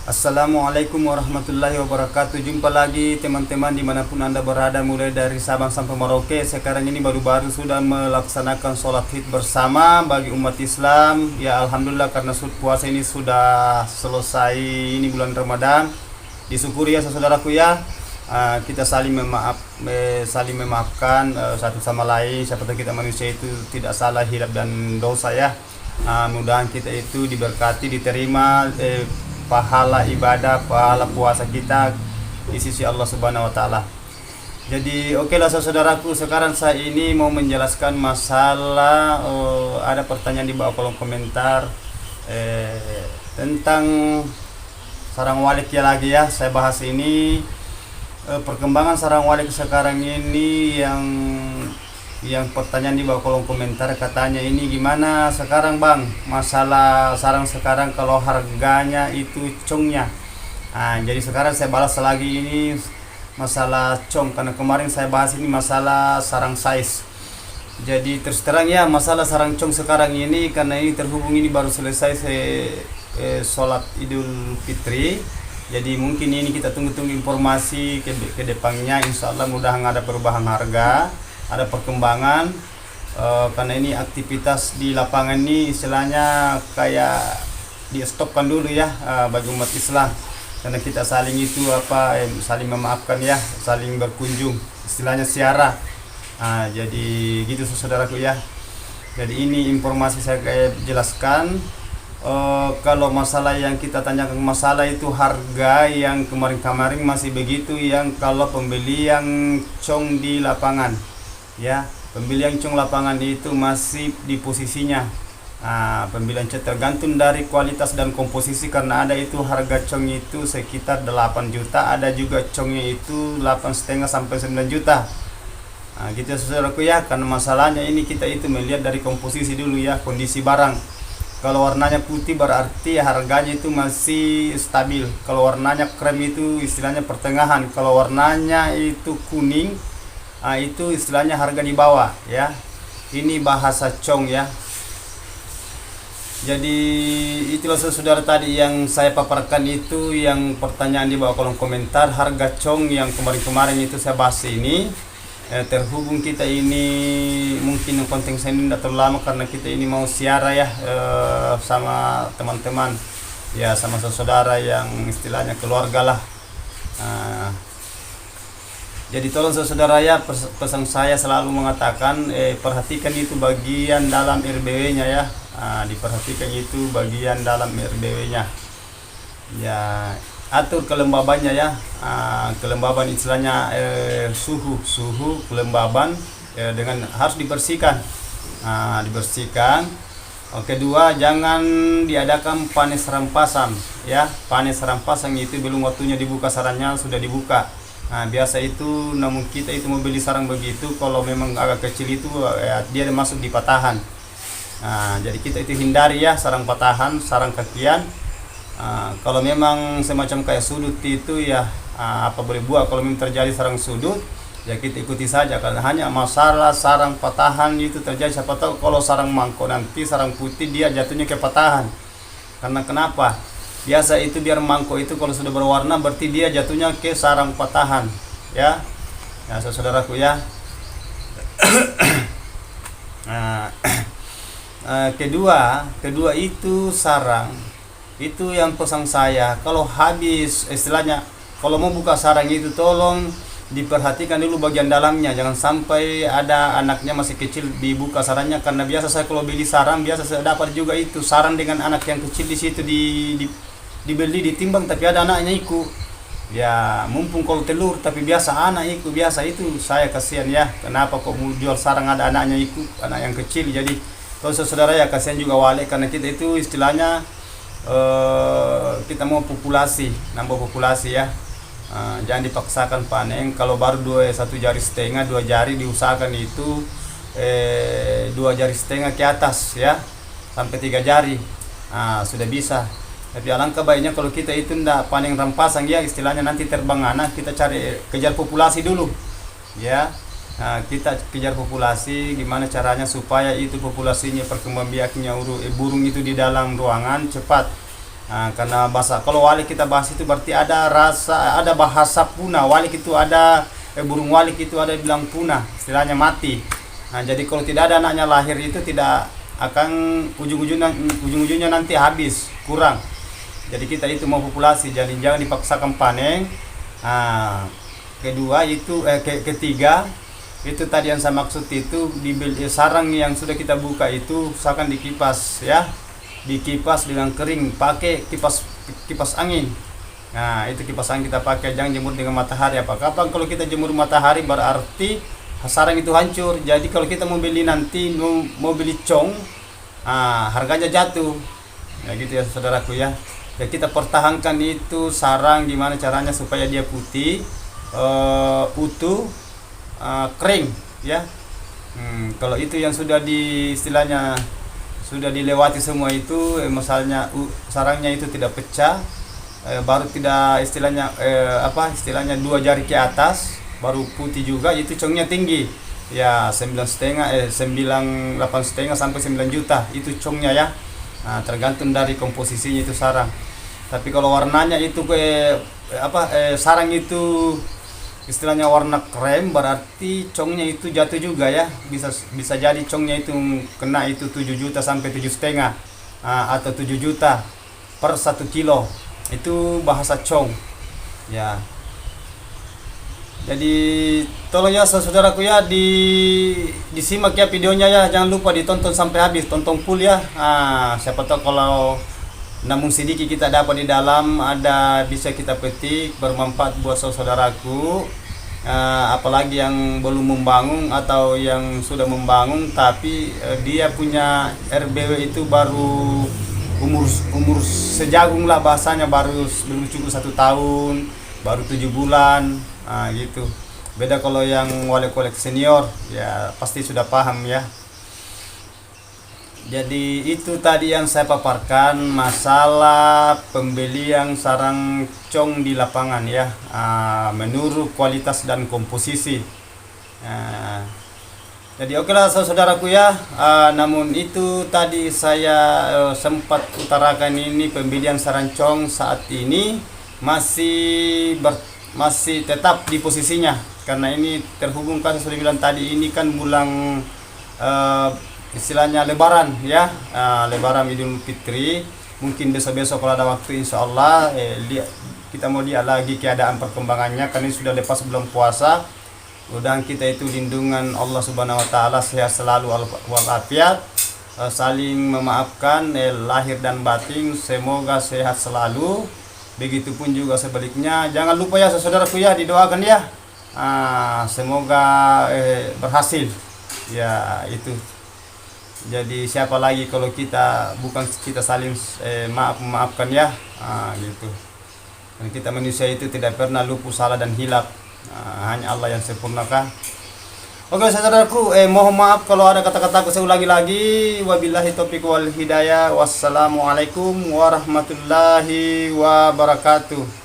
Assalamualaikum warahmatullahi wabarakatuh. Jumpa lagi teman-teman dimanapun Anda berada, mulai dari Sabang sampai Merauke. Sekarang ini baru-baru sudah melaksanakan sholat id bersama bagi umat Islam. Ya Alhamdulillah, karena puasa ini sudah selesai, ini bulan Ramadan. Disyukuri ya saudaraku ya. Kita saling memaafkan satu sama lain. Siapa tahu kita manusia itu tidak salah, hilaf dan dosa ya. Mudahan kita itu diberkati, diterima pahala ibadah, pahala puasa kita di sisi Allah Subhanahu wa taala. Jadi oke lah saudaraku, sekarang saya ini mau menjelaskan masalah ada pertanyaan di bawah kolom komentar tentang sarang walik ya lagi ya. Saya bahas ini perkembangan sarang walik sekarang ini yang pertanyaan di bawah kolom komentar, katanya ini gimana sekarang bang masalah sarang sekarang kalau harganya itu congnya. Jadi sekarang saya balas lagi ini masalah cong, karena kemarin saya bahas ini masalah sarang size. Jadi terus terang ya, masalah sarang cong sekarang ini karena ini terhubung, ini baru selesai sholat Idul Fitri. Jadi mungkin ini kita tunggu-tunggu informasi ke depannya, insya Allah mudah ada perubahan harga, ada perkembangan, karena ini aktivitas di lapangan ini istilahnya kayak di stopkan dulu ya, bagi umat Islam, karena kita saling saling memaafkan ya, saling berkunjung, istilahnya siara. Jadi gitu saudaraku ya. Jadi ini informasi saya jelaskan. Kalau masalah yang kita tanyakan, masalah itu harga yang kemarin-kemarin masih begitu, yang kalau pembeli yang cong di lapangan ya, pembelian cong lapangan itu masih di posisinya. Pembelian cong tergantung dari kualitas dan komposisi, karena ada itu harga cong itu sekitar 8 juta, ada juga congnya itu 8,5 sampai 9 juta. Gitu ya saudaraku ya, karena masalahnya ini kita itu melihat dari komposisi dulu ya, kondisi barang. Kalau warnanya putih berarti harganya itu masih stabil. Kalau warnanya krem itu istilahnya pertengahan. Kalau warnanya itu kuning, itu istilahnya harga di bawah ya. Ini bahasa cong ya. Jadi itulah saudara tadi yang saya paparkan itu, yang pertanyaan di bawah kolom komentar, harga cong yang kemarin-kemarin itu saya bahas ini. Terhubung kita ini mungkin konten saya ini tidak terlalu lama, karena kita ini mau siara ya, sama teman-teman ya, sama saudara yang istilahnya keluarga lah. Jadi tolong saudara ya, pesan saya selalu mengatakan perhatikan itu bagian dalam RBW nya ya, diperhatikan itu bagian dalam RBW nya ya, atur kelembabannya ya, kelembaban istilahnya suhu kelembaban dengan harus dibersihkan, dibersihkan. Kedua, jangan diadakan panes rampasan ya. Panes rampasan itu belum waktunya dibuka sarangnya, sudah dibuka. Biasa itu, namun kita itu membeli sarang begitu, kalau memang agak kecil itu dia masuk di patahan. Jadi kita itu hindari ya sarang patahan, sarang kakian. Kalau memang semacam kayak sudut itu ya, apa boleh buat. Kalau memang terjadi sarang sudut ya kita ikuti saja, karena hanya masalah sarang patahan itu terjadi. Siapa tahu kalau sarang mangkok nanti sarang putih dia jatuhnya ke patahan. Karena kenapa? Biasa itu biar mangkok itu kalau sudah berwarna berarti dia jatuhnya ke sarang patahan ya. Ya saudaraku ya. Kedua itu sarang itu yang pesan saya, kalau habis istilahnya kalau mau buka sarang itu tolong diperhatikan dulu bagian dalamnya, jangan sampai ada anaknya masih kecil dibuka sarangnya. Karena biasa saya kalau beli sarang, biasa saya dapat juga itu sarang dengan anak yang kecil di situ, dibeli ditimbang tapi ada anaknya ikut ya. Mumpung kalau telur tapi biasa anak ikut, biasa itu saya kasihan ya, kenapa kok mau jual sarang ada anaknya ikut, anak yang kecil. Jadi kalau saudara ya kasihan juga walik, karena kita itu istilahnya kita mau populasi, nambah populasi ya. Jangan dipaksakan panen. Kalau baru 1,5 jari, 2 jari diusahakan itu 2,5 jari ke atas ya, sampai 3 jari sudah bisa. Tapi alangkah baiknya kalau kita itu ndak panen rampasan ya, istilahnya nanti terbang anak, kita cari kejar populasi dulu ya. Kita kejar populasi, gimana caranya supaya itu populasinya, perkembangbiakannya burung itu di dalam ruangan cepat. Karena bahasa, kalau walik kita bahas itu berarti ada rasa, ada bahasa punah. Walik itu ada burung walik itu ada bilang punah, istilahnya mati. Jadi kalau tidak ada anaknya lahir itu tidak akan ujung-ujungnya nanti habis, kurang. Jadi kita itu mau populasi, jadi jangan dipaksakan panen. Kedua itu ketiga itu tadi yang saya maksud itu, di sarang yang sudah kita buka itu usahakan dikipas ya, dikipas dengan kering, pakai kipas angin. Itu kipas angin kita pakai, jangan jemur dengan matahari. Kapan kalau kita jemur matahari berarti sarang itu hancur. Jadi kalau kita mau beli nanti, mau beli cong, harganya jatuh. Ya gitu ya saudaraku ya. Ya kita pertahankan itu sarang, gimana caranya supaya dia putih, utuh, kering ya. Kalau itu yang sudah istilahnya sudah dilewati semua itu, misalnya sarangnya itu tidak pecah, baru tidak istilahnya istilahnya 2 jari ke atas, baru putih juga, itu congnya tinggi ya, 8,5 sampai 9 juta itu congnya ya. Tergantung dari komposisinya itu sarang. Tapi kalau warnanya itu sarang itu istilahnya warna krem, berarti congnya itu jatuh juga ya. Bisa jadi congnya itu kena itu 7 juta sampai 7,5, atau 7 juta per 1 kilo. Itu bahasa cong ya. Jadi tolong ya saudaraku ya, disimak ya videonya ya, jangan lupa ditonton sampai habis, tonton full ya. Siapa tahu kalau namun sedikit kita dapat di dalam, ada bisa kita petik, bermanfaat buat saudaraku. Apalagi yang belum membangun atau yang sudah membangun tapi dia punya RBW itu baru umur sejagung lah bahasanya, baru belum cukup 1 tahun, baru 7 bulan. Gitu. Beda kalau yang walek-walek senior ya pasti sudah paham ya. Jadi itu tadi yang saya paparkan masalah pembelian sarang cong di lapangan ya, menurut kualitas dan komposisi. Jadi oke lah saudaraku ya. Namun itu tadi saya sempat utarakan ini, pembelian sarang cong saat ini masih tetap di posisinya, karena ini terhubung kan saya sudah bilang tadi, ini kan bulan istilahnya lebaran ya, lebaran Idul Fitri. Mungkin besok-besok kalau ada waktu insya Allah kita mau lihat lagi keadaan perkembangannya, karena ini sudah lepas bulan puasa. Mudah-mudahan kita itu lindungan Allah Subhanahu wa taala, sehat selalu walafiat, saling memaafkan lahir dan batin, semoga sehat selalu. Begitupun juga sebaliknya. Jangan lupa ya saudaraku ya, didoakan ya, semoga berhasil ya. Itu jadi siapa lagi kalau kita bukan kita saling maafkan ya, gitu. Dan kita manusia itu tidak pernah luput salah dan hilaf, hanya Allah yang sempurnakan. Oke saudaraku, mohon maaf kalau ada kata-kataku saya ulangi lagi. Wabillahi taufiq wal hidayah. Wassalamualaikum warahmatullahi wabarakatuh.